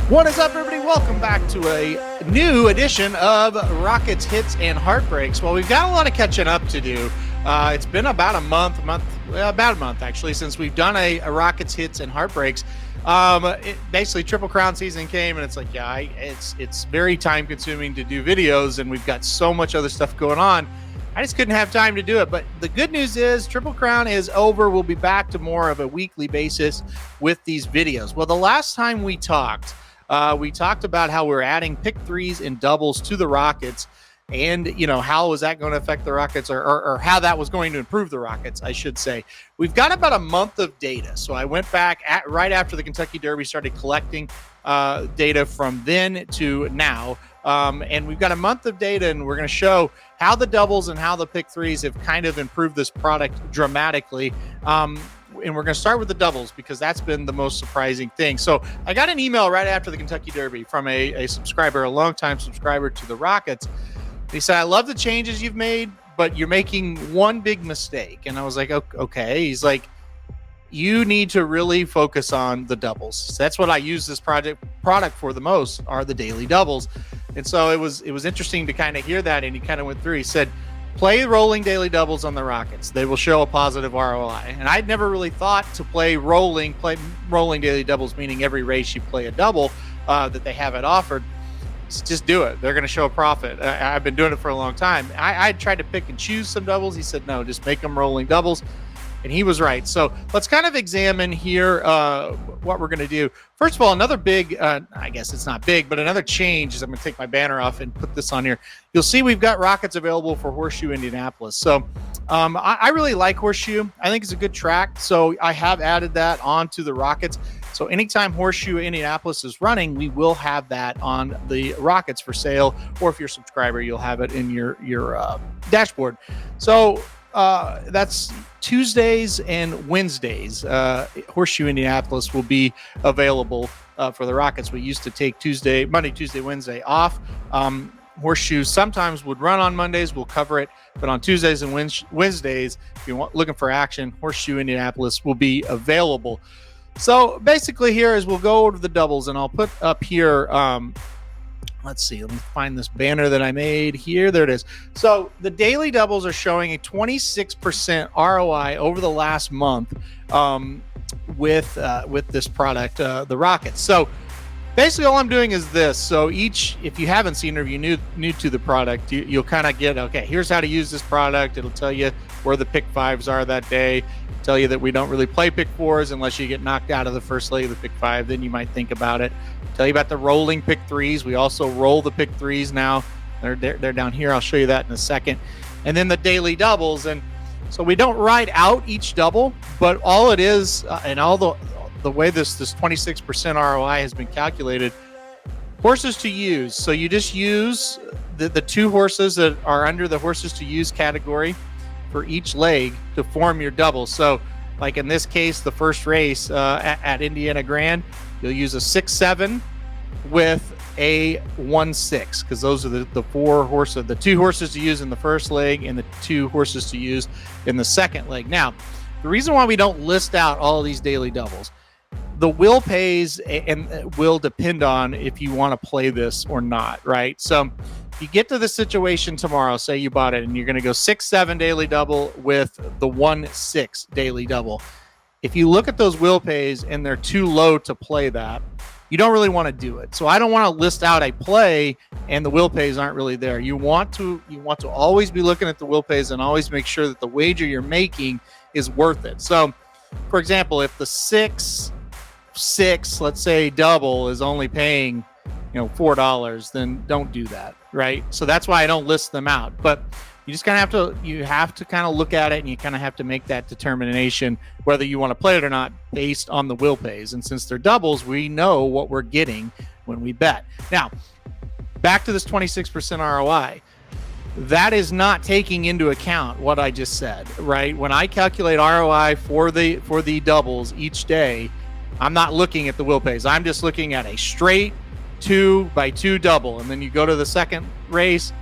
What is up, everybody? Welcome back to a new edition of Rockets Hits and Heartbreaks. Well, we've got a lot of catching up to do. It's been about a month actually, since we've done a Rockets Hits and Heartbreaks. Basically, Triple Crown season came, and it's like, it's very time consuming to do videos, and we've got so much other stuff going on. I just couldn't have time to do it. But the good news is Triple Crown is over. We'll be back to more of a weekly basis with these videos. Well, the last time we talked about how we're adding pick threes and doubles to the Rockets, and how was that going to affect the Rockets, or how that was going to improve the Rockets, I should say. We've got about a month of data, so I went back right after the Kentucky Derby, started collecting data from then to now, and we've got a month of data, and we're going to show how the doubles and how the pick threes have kind of improved this product dramatically. And we're going to start with the doubles because that's been the most surprising thing. So I got an email right after the Kentucky Derby from a subscriber, a longtime subscriber to the Rockets. He said, "I love the changes you've made, but you're making one big mistake." And I was like, okay. He's like, "You need to really focus on the doubles." So that's what I use this product for the most, are the daily doubles. And so it was interesting to kind of hear that. And he kind of went through. He said, "Play rolling daily doubles on the Rockets. They will show a positive ROI." And I'd never really thought to play rolling daily doubles, meaning every race you play a double that they have it offered. Just do it. They're going to show a profit. I've been doing it for a long time. I tried to pick and choose some doubles. He said, "No, just make them rolling doubles." And he was right. So let's kind of examine here what we're going to do. First of all, another big, I guess it's not big, but another change is I'm going to take my banner off and put this on here. You'll see we've got Rockets available for Horseshoe Indianapolis. So I really like Horseshoe. I think it's a good track. So I have added that onto the Rockets. So anytime Horseshoe Indianapolis is running, we will have that on the Rockets for sale. Or if you're a subscriber, you'll have it in your dashboard. So that's Tuesdays and Wednesdays. Horseshoe Indianapolis will be available for the Rockets. We used to take Monday, Tuesday, Wednesday off. Horseshoe sometimes would run on Mondays. We'll cover it. But on Tuesdays and Wednesdays, if you're looking for action, Horseshoe Indianapolis will be available. So basically here is we'll go over to the doubles, and I'll put up here, let's see, let me find this banner that I made here. There it is. So the daily doubles are showing a 26% ROI over the last month with this product, the Rockets. So basically all I'm doing is this. So if you haven't seen it, or if you're new to the product, you'll kind of get, okay, here's how to use this product. It'll tell you where the pick fives are that day. Tell you that we don't really play pick fours unless you get knocked out of the first leg of the pick five. Then you might think about it. Tell you about the rolling pick threes. We also roll the pick threes now. They're down here. I'll show you that in a second. And then the daily doubles. And so we don't write out each double, but all it is, and all the way this 26% ROI has been calculated, horses to use. So you just use the two horses that are under the horses to use category for each leg to form your double. So like in this case, the first race at Indiana Grand, you'll use a 6-7 with a 1-6, because those are the four horses, the two horses to use in the first leg and the two horses to use in the second leg. Now, the reason why we don't list out all of these daily doubles, the will pays and will depend on if you want to play this or not, right? So if you get to the situation tomorrow, say you bought it and you're going to go 6-7 daily double with the 1-6 daily double. If you look at those will pays and they're too low to play that, you don't really want to do it. So I don't want to list out a play and the will pays aren't really there. You want to always be looking at the will pays and always make sure that the wager you're making is worth it. So for example, if the 6-6, let's say double, is only paying $4, then don't do that, right? So that's why I don't list them out. But you just kind of have to kind of look at it, and you kind of have to make that determination whether you want to play it or not based on the will pays. And since they're doubles, we know what we're getting when we bet. Now, back to this 26% ROI. That is not taking into account what I just said, right? When I calculate ROI for the doubles each day, I'm not looking at the will pays. I'm just looking at a straight 2x2 double, and then you go to the second race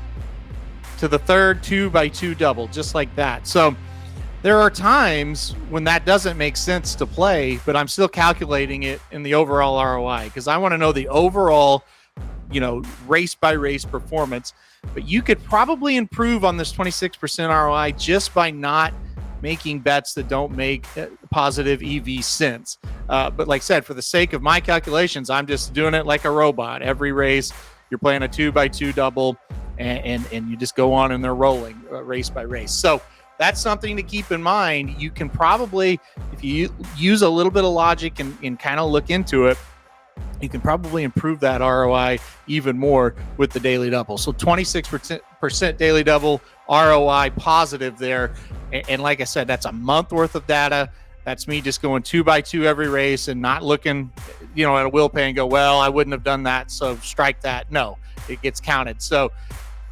to the third 2x2 double, just like that. So there are times when that doesn't make sense to play, but I'm still calculating it in the overall ROI because I want to know the overall, race by race performance. But you could probably improve on this 26% ROI just by not making bets that don't make positive EV sense. But like I said, for the sake of my calculations, I'm just doing it like a robot. Every race, you're playing a 2x2 double, and you just go on and they're rolling race by race. So that's something to keep in mind. You can probably, if you use a little bit of logic and kind of look into it, you can probably improve that ROI even more with the daily double. So 26% daily double ROI positive there. And like I said, that's a month worth of data. That's me just going 2x2 every race and not looking, at a wheel pay and go, well, I wouldn't have done that, so strike that. No, it gets counted. So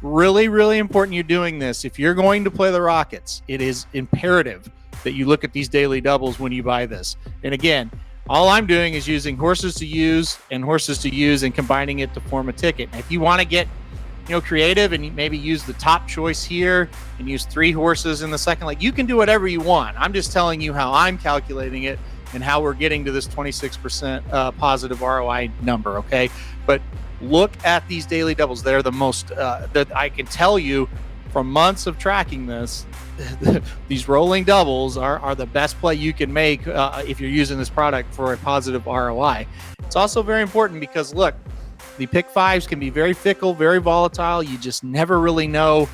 really, really important you're doing this. If you're going to play the Rockets, it is imperative that you look at these daily doubles when you buy this. And again, all I'm doing is using horses to use and combining it to form a ticket. And if you want to get, creative and maybe use the top choice here and use 3 horses in the second leg, you can do whatever you want. I'm just telling you how I'm calculating it and how we're getting to this 26% positive ROI number. Okay. But look at these daily doubles. They're the most, that I can tell you from months of tracking this, these rolling doubles are the best play you can make if you're using this product for a positive ROI. It's also very important because look, the pick fives can be very fickle, very volatile. You just never really know,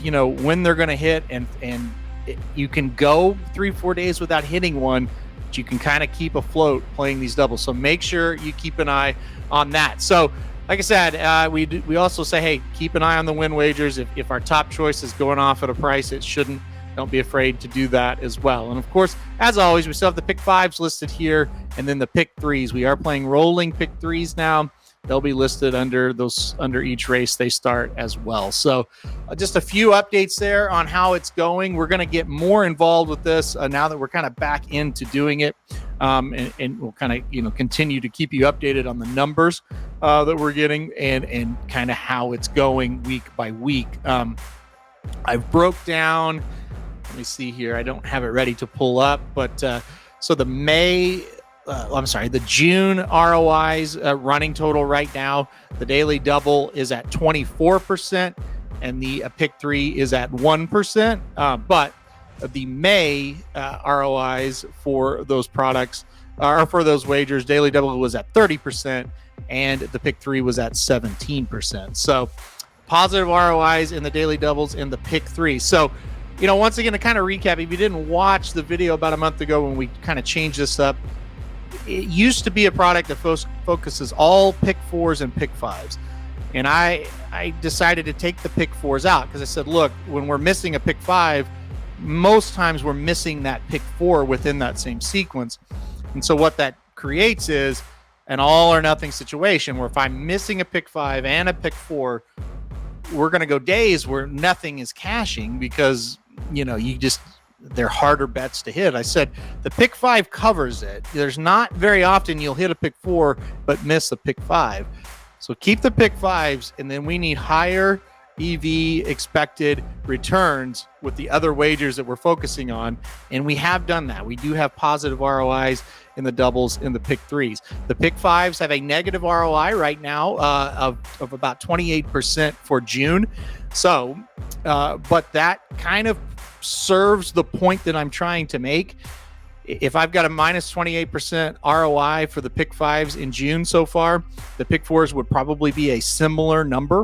when they're going to hit, and you can go 3-4 days without hitting one, but you can kind of keep afloat playing these doubles. So make sure you keep an eye on that. So like I said, we also say, hey, keep an eye on the win wagers. If our top choice is going off at a price it shouldn't, don't be afraid to do that as well. And of course, as always, we still have the pick fives listed here, and then the pick threes. We are playing rolling pick threes now. They'll be listed under each race they start as well. So just a few updates there on how it's going. We're going to get more involved with this now that we're kind of back into doing it. And we'll kind of, continue to keep you updated on the numbers that we're getting and kind of how it's going week by week. I've broke down, let me see here. I don't have it ready to pull up, but so the the June ROIs running total right now, the daily double is at 24% and the pick three is at 1%. But the May ROIs for those products or for those wagers, daily double was at 30% and the pick three was at 17%. So positive ROIs in the daily doubles and the pick three. So, once again, to kind of recap, if you didn't watch the video about a month ago when we kind of changed this up, it used to be a product that focuses all pick fours and pick fives. And I decided to take the pick fours out because I said, look, when we're missing a pick five, most times we're missing that pick four within that same sequence. And so what that creates is an all or nothing situation where if I'm missing a pick five and a pick four, we're going to go days where nothing is cashing because, they're harder bets to hit. I said the pick five covers it. There's not very often you'll hit a pick four but miss a pick five. So keep the pick fives, and then we need higher EV expected returns with the other wagers that we're focusing on. And we have done that. We do have positive ROIs in the doubles in the pick threes. The pick fives have a negative ROI right now of about 28% for June. So, but that kind of serves the point that I'm trying to make. If I've got a minus 28% ROI for the pick fives in June so far, the pick fours would probably be a similar number,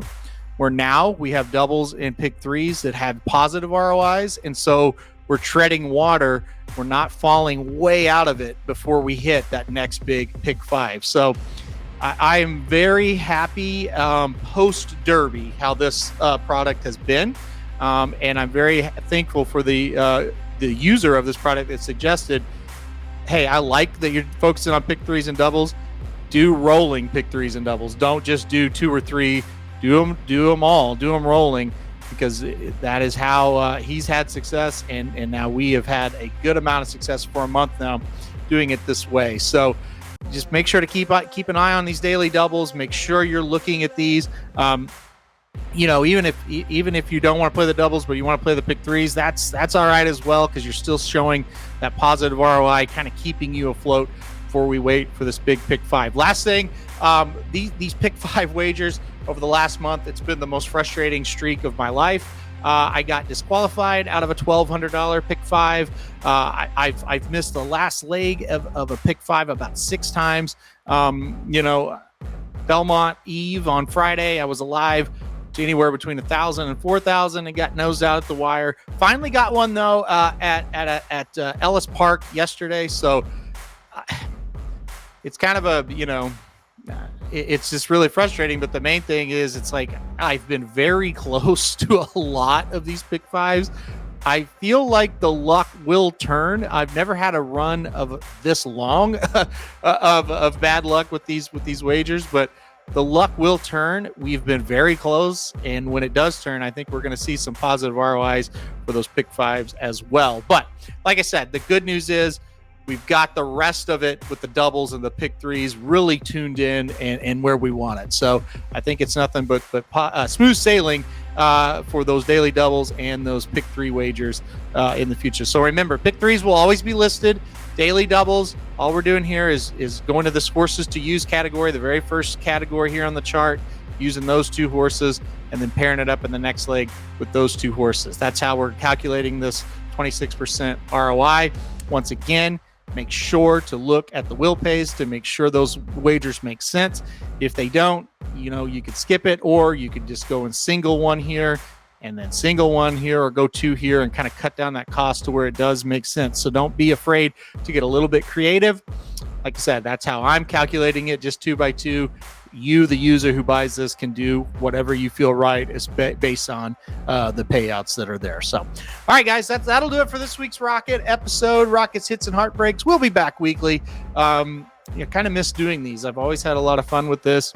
where now we have doubles and pick threes that have positive ROIs. And so we're treading water. We're not falling way out of it before we hit that next big pick five. So I am very happy post Derby how this product has been. And I'm very thankful for the user of this product that suggested, hey, I like that you're focusing on pick threes and doubles. Do rolling pick threes and doubles. Don't just do 2 or 3. Do them all. Do them rolling, because that is how he's had success, and now we have had a good amount of success for a month now doing it this way. So just make sure to keep an eye on these daily doubles. Make sure you're looking at these. even if you don't want to play the doubles, but you want to play the pick threes, that's all right as well, because you're still showing that positive ROI, kind of keeping you afloat before we wait for this big pick five. Last thing, these pick five wagers over the last month, it's been the most frustrating streak of my life. I got disqualified out of a $1,200 pick five. I've missed the last leg of a pick five about 6 times. Belmont Eve on Friday, I was alive to anywhere between 1,000 and 4,000 and got nosed out at the wire. Finally got one though at Ellis Park yesterday. So it's kind of it's just really frustrating. But the main thing is, it's like I've been very close to a lot of these pick fives. I feel like the luck will turn. I've never had a run of this long of bad luck with these wagers, but the luck will turn. We've been very close, and when it does turn, I think we're going to see some positive ROIs for those pick fives as well. But like I said, the good news is we've got the rest of it with the doubles and the pick threes really tuned in and where we want it. So I think it's nothing but smooth sailing for those daily doubles and those pick three wagers in the future. So remember, pick threes will always be listed. Daily doubles, all we're doing here is going to this horses to use category, the very first category here on the chart, using those 2 horses and then pairing it up in the next leg with those 2 horses. That's how we're calculating this 26% ROI. Once again, make sure to look at the will pays to make sure those wagers make sense. If they don't, you could skip it, or you could just go and single one here and then single one here, or go 2 here and kind of cut down that cost to where it does make sense. So don't be afraid to get a little bit creative. Like I said, that's how I'm calculating it, just 2 by 2. You, the user who buys this, can do whatever you feel right is based on the payouts that are there. So, all right, guys, that'll do it for this week's Rocket episode. Rockets, Hits, and Heartbreaks. We'll be back weekly. Kind of miss doing these. I've always had a lot of fun with this.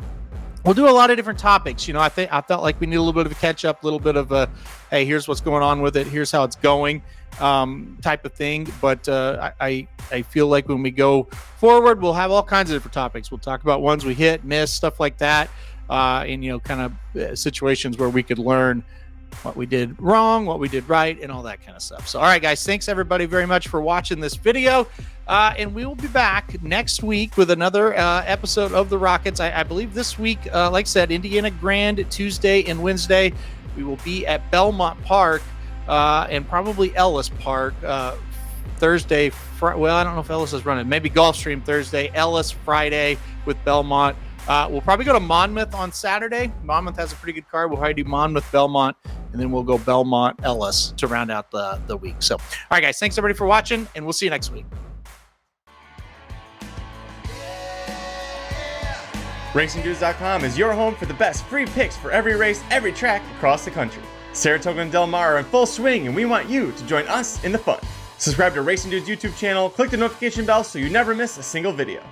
We'll do a lot of different topics. I felt like we need a little bit of a catch up, a little bit of a, hey, here's what's going on with it, here's how it's going, type of thing. But I feel like when we go forward, we'll have all kinds of different topics. We'll talk about ones we hit, miss, stuff like that, and kind of situations where we could learn what we did wrong, what we did right, and all that kind of stuff. So, all right, guys, thanks everybody very much for watching this video. And we will be back next week with another episode of the Rockets. I believe this week, like I said, Indiana Grand Tuesday and Wednesday. We will be at Belmont Park and probably Ellis Park Thursday. Well, I don't know if Ellis is running. Maybe Gulfstream Thursday, Ellis Friday with Belmont. We'll probably go to Monmouth on Saturday. Monmouth has a pretty good card. We'll probably do Monmouth, Belmont, and then we'll go Belmont, Ellis to round out the week. So, all right, guys, thanks everybody for watching, and we'll see you next week. RacingDudes.com is your home for the best free picks for every race, every track across the country. Saratoga and Del Mar are in full swing, and we want you to join us in the fun. Subscribe to Racing Dudes YouTube channel, click the notification bell so you never miss a single video.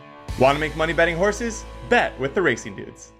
Want to make money betting horses? Bet with the Racing Dudes.